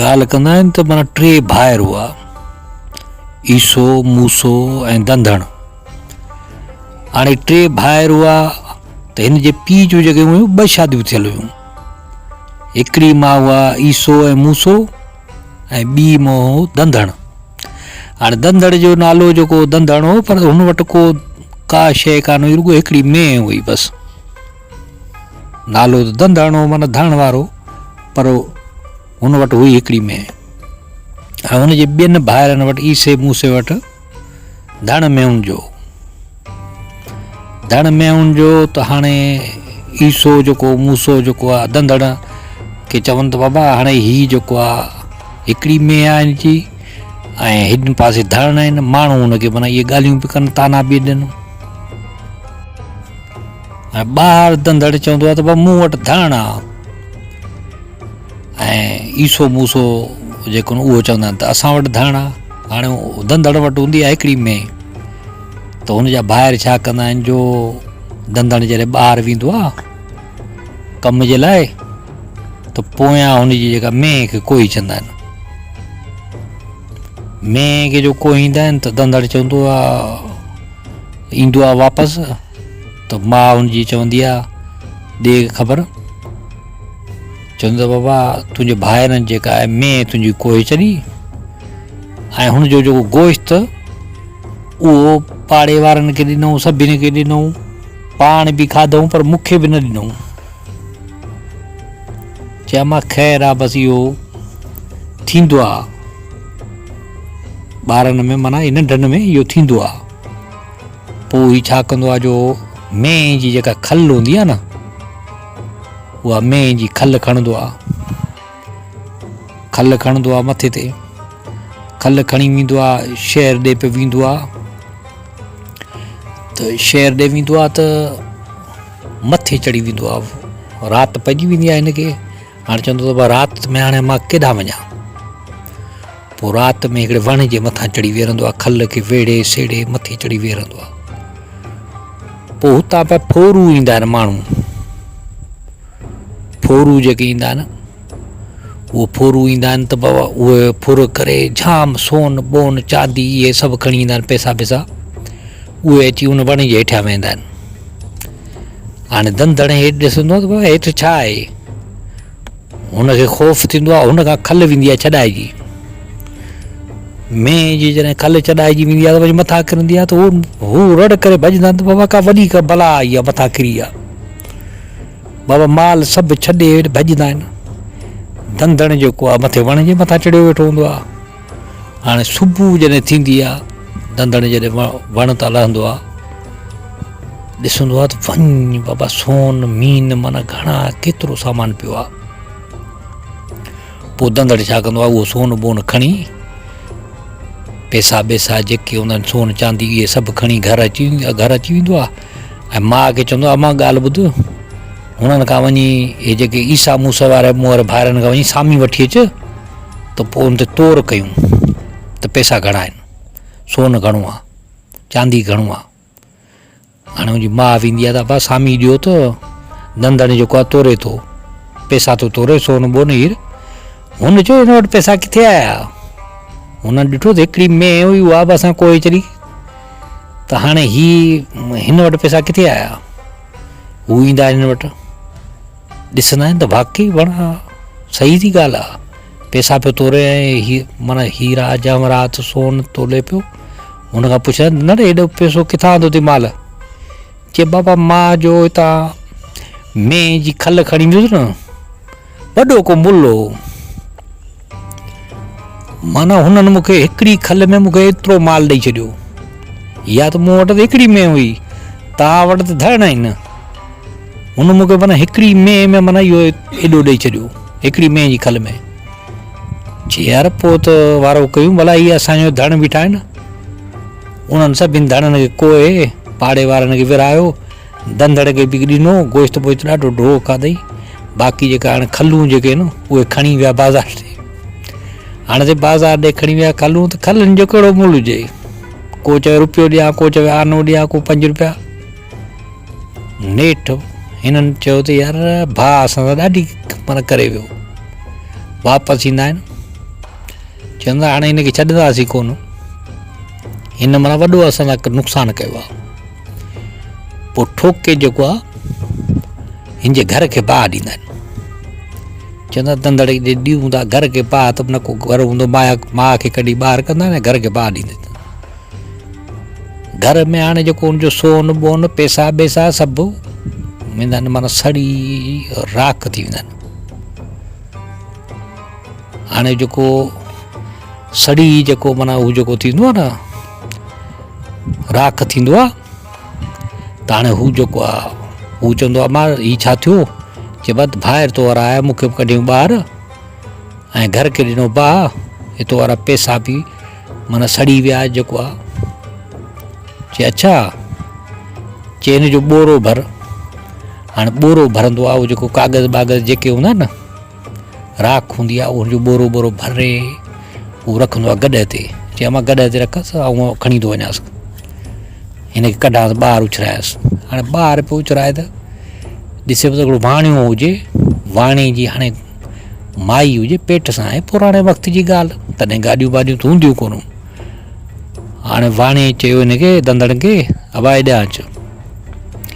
ॻाल्हि कंदा आहिनि त माना टे भाइर हुआ, ईसो, मूसो ऐं दंधण। हाणे टे भाइर हुआ त हिन जे पीउ जूं जेके हुयूं ॿ शादियूं थियल हुयूं। हिकिड़ी मां हुआ ईसो ऐं मूसो ऐं ॿी मां हो दंधण। हाणे दंधण जो नालो जेको दंधण हो, पर हुन वटि का शइ कान हुई, रुॻो हिकिड़ी मेंह हुई बसि। नालो त दंधण हो, माना धण वारो, पर हुन वटि हुई हिकिड़ी मेंह। ऐं हुनजे ॿियनि भाइरनि वटि, ईसे मूसे वटि धण मेहुनि जो त हाणे ईसो जेको मूसो जेको आहे दंधण खे चवनि त बाबा हाणे हीउ जेको आहे हिकिड़ी मेंह आहे हिनजी, ऐं हिन पासे धण आहिनि, माण्हू हुनखे माना इहे ॻाल्हियूं बि कनि, ताना बि ॾियनि। ऐं ॿाहिरि दंधड़ चवंदो आहे त बाबा मूं वटि धण आहे, ऐं ईसो मूसो जेको उहो चवंदा आहिनि त असां वटि धण आहे। हाणे दंधड़ वटि हूंदी आहे हिकिड़ी मेंह, त हुनजा भाइर छा कंदा आहिनि, जो दंधड़ जॾहिं ॿाहिरि वेंदो आहे कम जे लाइ, त पोयां हुनजी जेका मेंह खे कोई चवंदा आहिनि। मेंह खे जो कोहींदा आहिनि त दंधड़ चवंदो आहे, ईंदो आहे वापसि, त मां हुनजी चवंदी आहे ॾे ख़बर, चवंदो बाबा तुंहिंजे भाइरनि जेका आहे मेंह तुंहिंजी कोहे छॾी, ऐं हुनजो जेको गोश्त उहो पाड़े वारनि खे ॾिनऊं, सभिनी खे ॾिनऊं, पाण बि खाधऊं, पर मूंखे बि न ॾिनऊं। चयो मां ख़ैरु आहे, बसि इहो थींदो आहे ॿारनि में, माना नंढनि में इहो थींदो आहे। पोइ हीउ छा कंदो आहे, जो मेंह जी जेका खल हूंदी आहे न, उहा मेंह जी खल खणंदो आहे मथे ते, खल खणी वेंदो आहे शहर ॾे पे वेंदो आहे, त शहर ॾे वेंदो आहे त मथे चढ़ी वेंदो आहे। राति पइजी वेंदी आहे हिनखे। हाणे चवंदो आहे राति में हाणे मां केॾांहुं वञा। पोइ राति में हिकिड़े वण जे मथां चढ़ी वेहंदो आहे, खल खे वेड़े सेड़े मथे चढ़ी वेहंदो आहे। पोइ हुतां पिया फोरू ईंदा आहिनि माण्हू, फोरू जेके ईंदा आहिनि, उहे फोरू ईंदा आहिनि त बाबा उहे फुर करे जाम सोन बोन चांदी इहे सभु खणी ईंदा आहिनि, पैसा पैसा, उहे अची उन वण जे हेठियां वेहंदा आहिनि। हाणे दंधड़ हेठि ॾिसंदो आहे त बाबा हेठि छा आहे, हुनखे ख़ौफ़ थींदो आहे, हुन खां खल वेंदी आहे छॾाइजी। मेंह जी जॾहिं खल छॾाइजी वेंदी आहे त वरी मथां किरंदी आहे, त हू रड़ करे भॼंदा आहिनि त बाबा का वॾी का बला आई आहे मथां किरी आहे। बाबा माल सभु छॾे भॼंदा आहिनि। दंधड़ जेको आहे मथे वण जे मथां चढ़ियो वेठो हूंदो आहे। हाणे सुबुह जॾहिं थींदी आहे, दंधड़ जॾहिं वण तां लहंदो आहे, ॾिसंदो आहे त वञ बाबा सोन मीन माना घणा केतिरो सामान पियो आहे। पोइ दंधड़ छा कंदो आहे, उहो सोन बोन खणी, पैसा बेसा जेके हूंदा आहिनि सोन चांदी इहे सभु खणी घर अची वेंदो आहे। ऐं माउ खे चवंदो आहे मां ॻाल्हि ॿुध, हुननि खां वञी इहे जेके ईसा मूसा वारा मूं वारे भाइरनि खां वञी सामी वठी अचु, त पोइ हुन ते तौर कयूं त पैसा घणा आहिनि, सोन घणो आहे, चांदी घणो आहे। हाणे मुंहिंजी माउ वेंदी आहे त बसि सामी ॾियो त दंधड़ जेको आहे तोरे थो, पैसा थो तोरे, सोन बोन हीर। हुन चयो हिन वटि पैसा किथे आया, हुन ॾिठो त हिकिड़ी मेंह हुई, उहा बि असां कोहे छॾी, त हाणे हिन वटि पैसा किथे आया। हू ईंदा आहिनि हिन वटि, ॾिसंदा आहिनि त वाकई वणा सही थी ॻाल्हि आहे, पैसा पियो तोरे, ऐं माना हीरा जवाहरात सोन तोले पियो। हुन खां पुछंदा आहिनि न हेॾो पैसो किथां आंदो अथई माल। चए बाबा मां जो हितां मेंह जी खल खणी वियुसि न, वॾो को मुल्लो, माना हुननि मूंखे हिकिड़ी खल में मूंखे एतिरो माल ॾेई छॾियो। या त मूं वटि त हिकिड़ी मेंह हुई, तव्हां वटि त धण आहिनि, हुन मूंखे माना हिकिड़ी मेंह में माना इहो एॾो ॾेई छॾियो, हिकिड़ी मेंह जी खल में। चई यार पोइ त वारो कयूं, भला इहे असांजो धण बीठा आहिनि। उन्हनि सभिनि धणनि खे कोहे, पाड़े वारनि खे विरायो, दंधड़ खे बि ॾिनो, गोश्त बोश्त ॾाढो ढो खाधई। बाक़ी जेका हाणे खलूं जेके आहिनि उहे खणी विया बाज़ार ते। हाणे त बाज़ार ॾे खणी विया खलूं, त खलनि जो कहिड़ो मुल्ह हुजे, को चवे रुपयो ॾियां, को चवे आनो ॾियां, को 5 रुपया। नेठि हिननि चयो त यार भाउ असां सां ॾाढी माना करे वियो। वापसि ईंदा आहिनि, चवंदा हाणे हिनखे छॾंदासीं कोन, हिन माना वॾो असां सां नुक़सानु कयो आहे। पोइ ठोके जेको आहे हिन जे घर खे बाहि ॾींदा आहिनि, चवंदा दंदड़ ॾे ॾियूं था घर खे बाहि, त न को घर हूंदो माउ खे कढी ॿाहिरि कंदा आहिनि, घर खे बाहि ॾींदा। घर में हाणे जेको हुनजो सोन बोन पैसा पैसा सभु वेंदा आहिनि, माना सड़ी राख थी वेंदा आहिनि। हाणे जेको सड़ी जेको माना हू जेको थींदो आहे न राख थींदो आहे, त हाणे हू जेको आहे हू चवंदो आहे मां हीउ छा थियो, चए बसि ॿाहिरि तो वारा आया मूंखे कढियूं ॿाहिरि ऐं घर खे ॾिनो बाहि, हितो वारा पैसा बि माना सड़ी विया जेको आहे। चए अच्छा, चए हिन जो ॿोरो भर। हाणे ॿोरो भरंदो आहे, उहो जेको कागज़ बाग़ज़ जेके हूंदा आहिनि न राख हूंदी आहे, उनजो ॿोरो ॿोरो भरे उहो रखंदो आहे गॾ ते। चए मां गॾ ते रखसि ऐं खणी थो वञासि, हिनखे कढांसि ॿाहिरि उछरायसि। हाणे ॿाहिरि पियो उछराए त ॾिसे पियो त हिकिड़ो वाणियो हुजे, वाणे जी हाणे माई हुजे पेट सां, आहे पुराणे वक़्त जी ॻाल्हि, तॾहिं गाॾियूं वाॾियूं त हूंदियूं कोन। हाणे वाणे चयो हिनखे दंदड़ खे अबाए ॾियां अचु,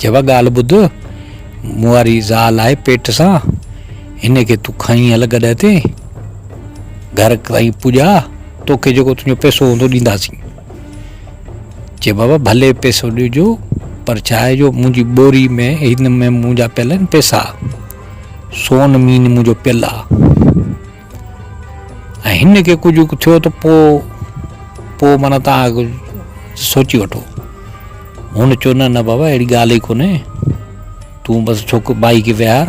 चइबो ॻाल्हि ॿुध, मूं वारी ज़ाल आहे पेट सां, हिनखे तूं खणी हल गॾ ते घर ताईं पुॼा, तोखे जेको तुंहिंजो पैसो हूंदो ॾींदासीं। चए बाबा भले पैसो ॾिजो, पर छा आहे जो मुंहिंजी ॿोरी में हिन में मुंहिंजा पियल आहिनि पैसा, सोन मीन मुंहिंजो पियल आहे, ऐं हिनखे कुझु थियो त पोइ माना तव्हां सोची वठो। हुन चयो न न बाबा अहिड़ी ॻाल्हि ई कोन्हे, तूं बसि छोकिरो बाई खे विहार,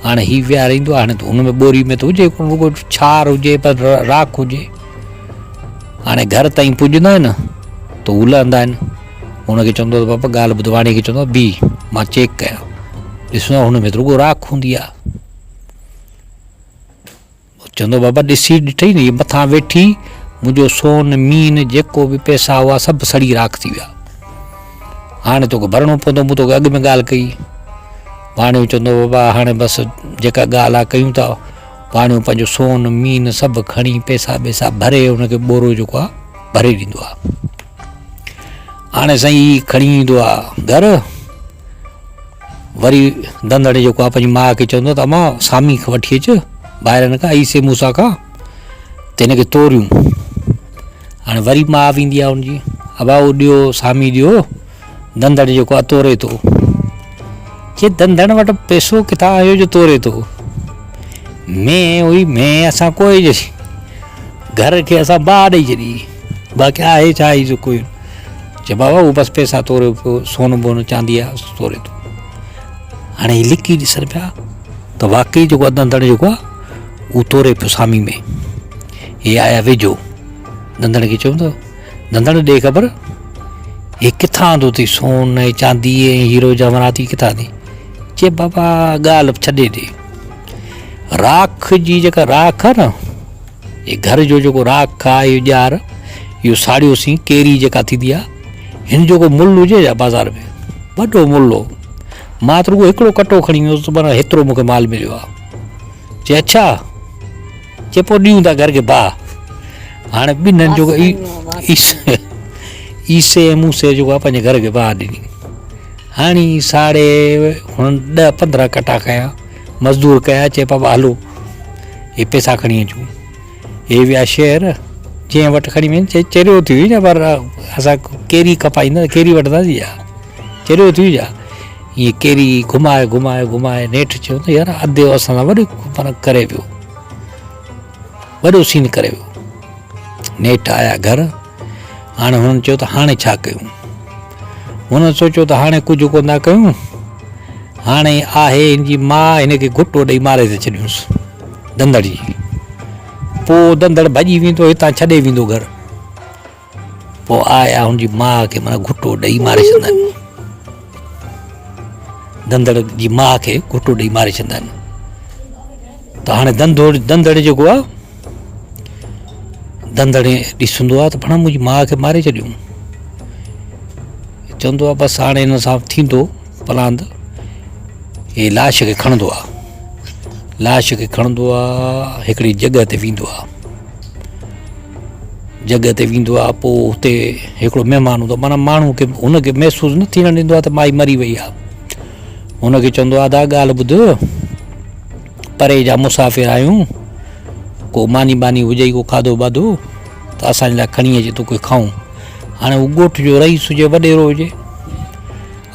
हाणे हीउ विहारींदो, हाणे त हुन में ॿोरी में त हुजे कोन, रुॻो छार हुजे पर राख हुजे। हाणे घर ताईं पुॼंदा आहिनि त हू लहंदा आहिनि, हुनखे चवंदो त बाबा ॻाल्हि ॿुध, वाणी खे चवंदो बी मां चेक कयां, ॾिसो हुन में त रुॻो राख हूंदी आहे। चवंदो बाबा ॾिसी ॾिठई न, इहे मथां वेठी मुंहिंजो सोन मीन जेको बि पैसा हुआ सभु सड़ी राख थी विया, हाणे तोखे भरणो पवंदो, मूं तोखे अॻु में ॻाल्हि कई। वाणियो चवंदो बाबा हाणे बसि जेका ॻाल्हि आहे कयूं था। वाणियो पंहिंजो सोन मीन सभु खणी पैसा पैसा भरे हुनखे ॿोरो जेको आहे भरे ॾींदो आहे। हाणे साईं खणी ईंदो आहे घर, वरी दंदड़ जेको आहे पंहिंजी माउ खे चवंदो त अम्मा सामी खे वठी अचु ॿाहिरि न खां ई से मूंसां खां, त हिनखे तोरियूं। हाणे वरी माउ वेंदी आहे हुनजी, अबाऊ ॾियो सामी ॾियो, दंदड़ जेको आहे तोरे थो। चए दंदड़ वटि पैसो किथां आयो जो तोरे थो, में हुई में असां कोई घर खे असां बाहि ॾेई छॾी, बाक़ी आहे छा ई कोई। चए बाबा उहो बसि पैसा तोरे पियो, सोन बोन चांदी आहे तोरे थो। हाणे हीअ लिकी ॾिसनि पिया त वाक़ई जेको आहे दंदड़ जेको आहे उहो तोरे पियो सामी में। हे आया वेझो, दंदड़ खे चवंदो दंदड़ ॾे ख़बर, हे किथां थो अथई सोन ऐं चांदी ऐं हीरो जवाहराती किथां थी। चए बाबा ॻाल्हि छॾे ॾे, राख जी जेका राख आहे न, हे घर जो जेको राख आहे इहो ॼार, इहो साड़ियोसीं केरी जेका थींदी आहे, हिन जो को मुल्ह हुजे छा बाज़ारि में, वॾो मुल्ह हो, मां त रुॻो हिकिड़ो कटो खणी वियुसि, माना हेतिरो मूंखे माल मिलियो आहे। चए अच्छा, चए पोइ ॾियूं था घर खे बाहि। हाणे ॿिन्हिनि जो ईसे ऐं मूसे जेको आहे पंहिंजे घर खे बाहि ॾिनी। हाणे साढ़े हुन 10-15 कटा कया, मज़दूर कया, चए बाबा हलो हे पैसा खणी अचूं। हे विया शहर, जंहिं वटि खणी वञनि, चए चरियो थी हुई न, पर असां केरी खपाईंदा केरी वठंदासीं या चरियो थी हुई छा। ईअं केरी घुमाए घुमाए घुमाए नेठि चयो त यार अधु असां सां वॾो माना करे पियो, वॾो सीन करे वियो। नेठि आया घर, हाणे हुननि चयो त हाणे छा कयूं। हुन सोचियो त हाणे कुझु कोन था कयूं, हाणे आहे हिनजी माउ, हिनखे घुटो ॾेई मारे था छॾियूंसि दंदड़ जी। पोइ दंदड़ भॼी वेंदो, हितां छॾे वेंदो घर। पोइ आया हुनजी माउ खे माना घुटो ॾेई मारे छॾंदा आहिनि, दंदड़ जी माउ खे घुटो ॾेई मारे छॾंदा आहिनि। त हाणे दंदड़ जेको आहे, दंदड़ ॾिसंदो आहे त पाण मुंहिंजी माउ खे मारे छॾियूं। चवंदो आहे बसि हाणे हिन सां थींदो पलांद। हे लाश खे खणंदो आहे, लाश खे खणंदो आहे, हिकिड़ी जॻह ते वेंदो आहे। जॻह ते वेंदो आहे पोइ हुते हिकिड़ो महिमान हूंदो आहे माना माण्हू खे हुनखे महसूसु न थियणु ॾींदो आहे त माई मरी वई आहे हुनखे चवंदो आहे दा ॻाल्हि ॿुध परे जा मुसाफ़िर आहियूं को मानी बानी हुजे को खाधो वाधो त असांजे लाइ खणी अचे तोखे खाऊं हाणे हू ॻोठ जो रईस हुजे वॾेरो हुजे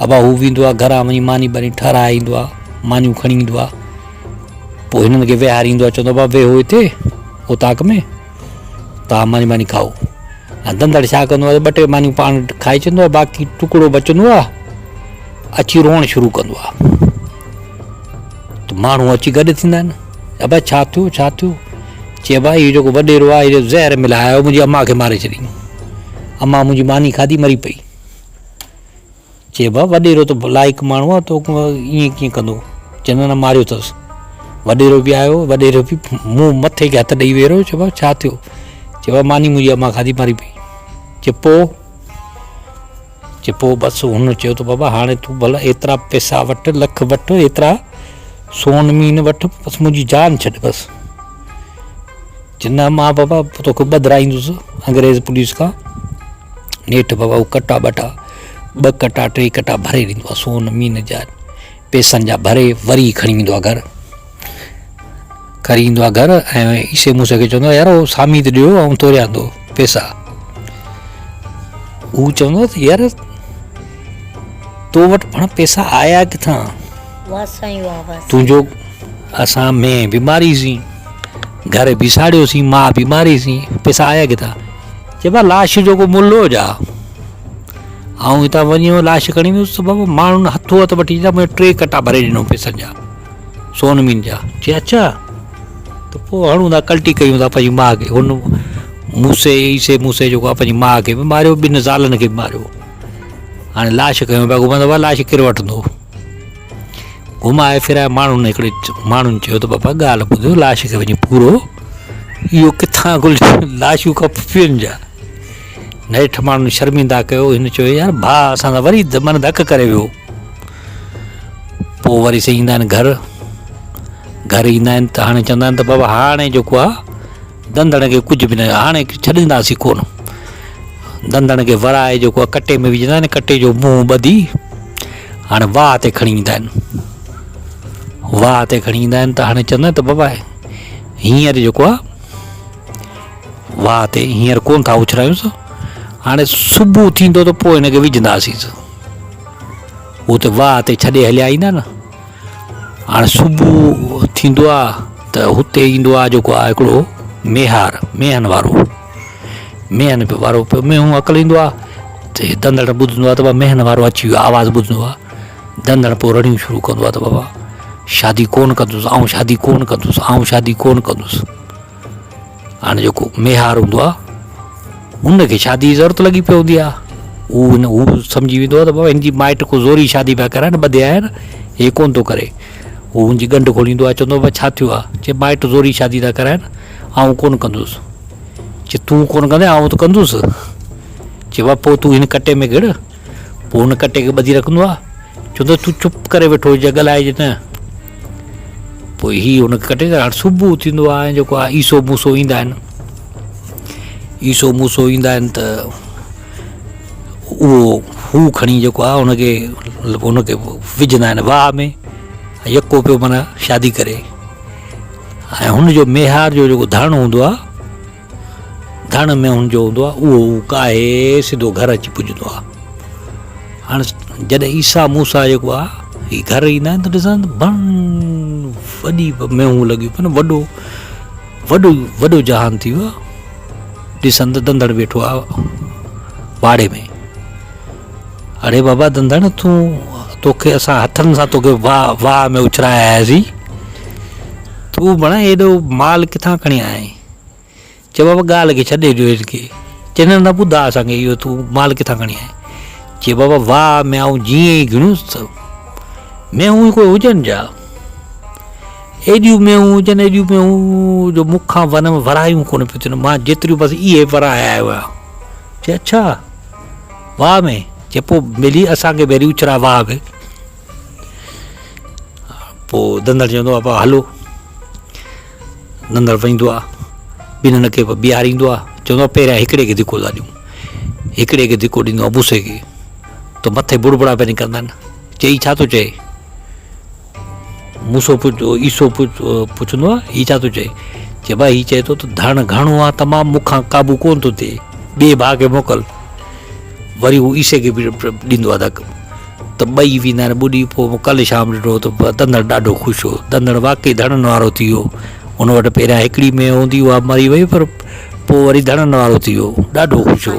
अबा हू वेंदो आहे घरां वञी मानी बानी ठाराए ईंदो आहे मानियूं खणी ईंदो आहे पोइ हिननि खे विहारींदो आहे चवंदो आहे वेहो हिते उताक में तव्हां मानी बानी खाओ ऐं धंधड़ छा कंदो आहे ॿ टे मानियूं पाण खाई छॾींदो आहे बाक़ी टुकड़ो बचंदो आहे अची रोअणु शुरू कंदो आहे त माण्हू अची गॾु थींदा आहिनि अबा छा थियो चइबो आहे इहो जेको वॾेरो आहे इहो ज़हर मिलायो मुंहिंजी अम्मा खे मारे छॾी अम्मा मुंहिंजी मानी खाधी मरी पई चइबो आहे वॾेरो त लाइक़ु माण्हू आहे तो ईअं कीअं कंदो चवंदा न मारियो अथसि वॾेरो बि आयो वॾेरो बि मूं मथे खे हथु ॾेई वेह रहियो चइबो आहे छा थियो चइबो आहे मानी मुंहिंजी अम्मा खाधी मरी पई पोइ बसि हुन चयो त बाबा हाणे तूं भला एतिरा पैसा वठि लख वठि एतिरा सोन मीन वठि बसि मुंहिंजी जान छॾ बसि चवंदा मां बाबा तोखे ॿधाईंदुसि अंग्रेज़ पुलिस खां नेठि बाबा हू कटा ॿटा 2 कटा 3 कटा भरे ॾींदो आहे सोन मीन जा पैसनि जा भरे वरी खणी ईंदो आहे घर ऐं ईसे मूसे खे चवंदो आहे यार उहो सामी त ॾियो ऐं तोरियां थो पैसा हू चवंदो त यार तो वटि पाण पैसा आया किथां तुंहिंजो असां में बीमारीसीं घर बि साड़ियोसीं मां बीमारीसीं पैसा आया किथां चइबो लाश जो को मुल्ह हो जा ऐं हितां वञी लाश खणी वियुसि त बाबा माण्हुनि हथो हथु वठी ॾिना मुंहिंजा 3 कटा भरे ॾिनो पैसनि जा सोन मीन जा चई अच्छा त पोइ हणूं था कल्टी कयूं था पंहिंजी माउ खे हुन ईसे मूसे जेको आहे पंहिंजी माउ खे बि मारियो 2 ज़ालनि खे बि मारियो हाणे लाश कयूं पिया घुमंदो आहे लाश केरु वठंदो घुमाए फिराए माण्हुनि हिकिड़े माण्हुनि चयो त बाबा ॻाल्हि ॿुधो लाश खे वञी पूरो इहो किथां लाशूं खपियुनि जा नेठि माण्हुनि शर्मिंदा कयो हिन चयो यार भाउ असां त वरी मन धक करे वियो पोइ वरी से ईंदा आहिनि घर ईंदा आहिनि त हाणे चवंदा आहिनि त बाबा हाणे जेको आहे धंधड़ खे कुझु बि न हाणे छॾींदासीं कोन धंधड़ खे वराए जेको आहे कटे में विझंदा आहिनि कटे जो मुंहुं ॿधी हाणे वाह ते खणी ईंदा आहिनि त हाणे चवंदा आहिनि त बाबा हींअर जेको आहे वाह ते हींअर कोन था उछरायूंसि हाणे सुबुह थींदो त पोइ हिनखे विझंदासीं हू त वाह ते छॾे हलिया ईंदा न हाणे सुबुह थींदो आहे त हुते ईंदो आहे जेको आहे हिकिड़ो मेहन वारो पियो मेहूं अकलींदो आहे त धंधड़ ॿुधंदो आहे त बाबा मेहन वारो अची वियो आवाज़ु ॿुधंदो आहे धंधड़ पोइ रड़ियूं शुरू कंदो आहे त बाबा शादी कोन कंदुसि हाणे जेको मेहार हूंदो आहे हुनखे शादी जी ज़रूरत लॻी पई हूंदी आहे हू सम्झी वेंदो आहे त बाबा हिनजी माइट को ज़ोरी शादी पिया कराइनि ॿधिया आहिनि हे कोन थो करे हू हुनजी गंढ खोलींदो आहे चवंदो बाबा छा थियो आहे चए माइट ज़ोरी शादी था कराइनि आउं कोन कंदुसि चए तूं कोन कंदे आउं त कंदुसि चए बाबा पोइ तूं हिन कटे में गिड़ पोइ हुन कटे खे ॿधी रखंदो आहे चवंदो तूं चुप करे वेठो हुजे ॻाल्हाइजे न पोइ हीअ हुनखे कटे हाणे सुबुह थींदो आहे जेको आहे ईसो मूसो ईंदा आहिनि त हू खणी जेको आहे हुनखे विझंदा आहिनि वाह में यको पियो माना शादी करे ऐं हुनजो मेहार जो जेको धण हूंदो आहे धण में हुनजो हूंदो आहे उहो काहे सिधो घर अची पुॼंदो आहे हाणे जॾहिं ईसा मूसा जेको आहे हीअ घर ईंदा आहिनि त ॾिसनि भण वॾी मेहूं लॻियूं पियूं वॾो जहान थी वियो आहे ॾिसनि त धंधड़ वेठो आहे वाड़े में अरे बाबा धंधड़ तोखे असां हथनि सां तोखे वाह में उछराया आयासीं तूं भण हेॾो माल किथां खणी आहीं चए बाबा ॻाल्हि खे छॾे ॾियो हिनखे चवंदा न ॿुधा असांखे इहो तूं माल किथां खणी आहीं चए बाबा वाह में आऊं जीअं ई गिणुसि त मेहूं कोई हुजनि जा एॾियूं मेहूं जो मूंखां वन में वरायूं कोन पियूं थियनि मां जेतिरियूं बसि इहे वराया आयो आहियां चए अच्छा वाह में चए पोइ मिली असांखे पहिरीं उछरा वाह में पोइ धंधड़ चवंदो आहे हलो धंधड़ वेंदो आहे ॿिन्हिनि खे बीहारींदो आहे चवंदो आहे पहिरियां हिकिड़े खे धिको था ॾियूं, हिकिड़े खे धिको ॾींदो आहे भूसे खे, त मथे बुड़बुड़ा पिया निकिरंदा आहिनि। चई छा थो चए, मूसो ईसो पुछंदो आहे हीउ छा थो चए, चए भाई हीउ चए थो त धण घणो आहे तमामु, मूंखां क़ाबू कोन थो थिए, ॿिए भाउ खे मोकिल। वरी हू ईसे खे बि ॾींदो आहे धकु, त ॿई वेंदा आहिनि ॿुॾी। पोइ कल्ह शाम ॾिठो त दंदड़ ॾाढो ख़ुशि हो, दंदड़ वाक़ई धणनि वारो थी वियो। हुन वटि पहिरियां हिकिड़ी में हूंदी उहा मरी वई, पर पोइ वरी धणनि वारो थी वियो, ॾाढो ख़ुशि हो।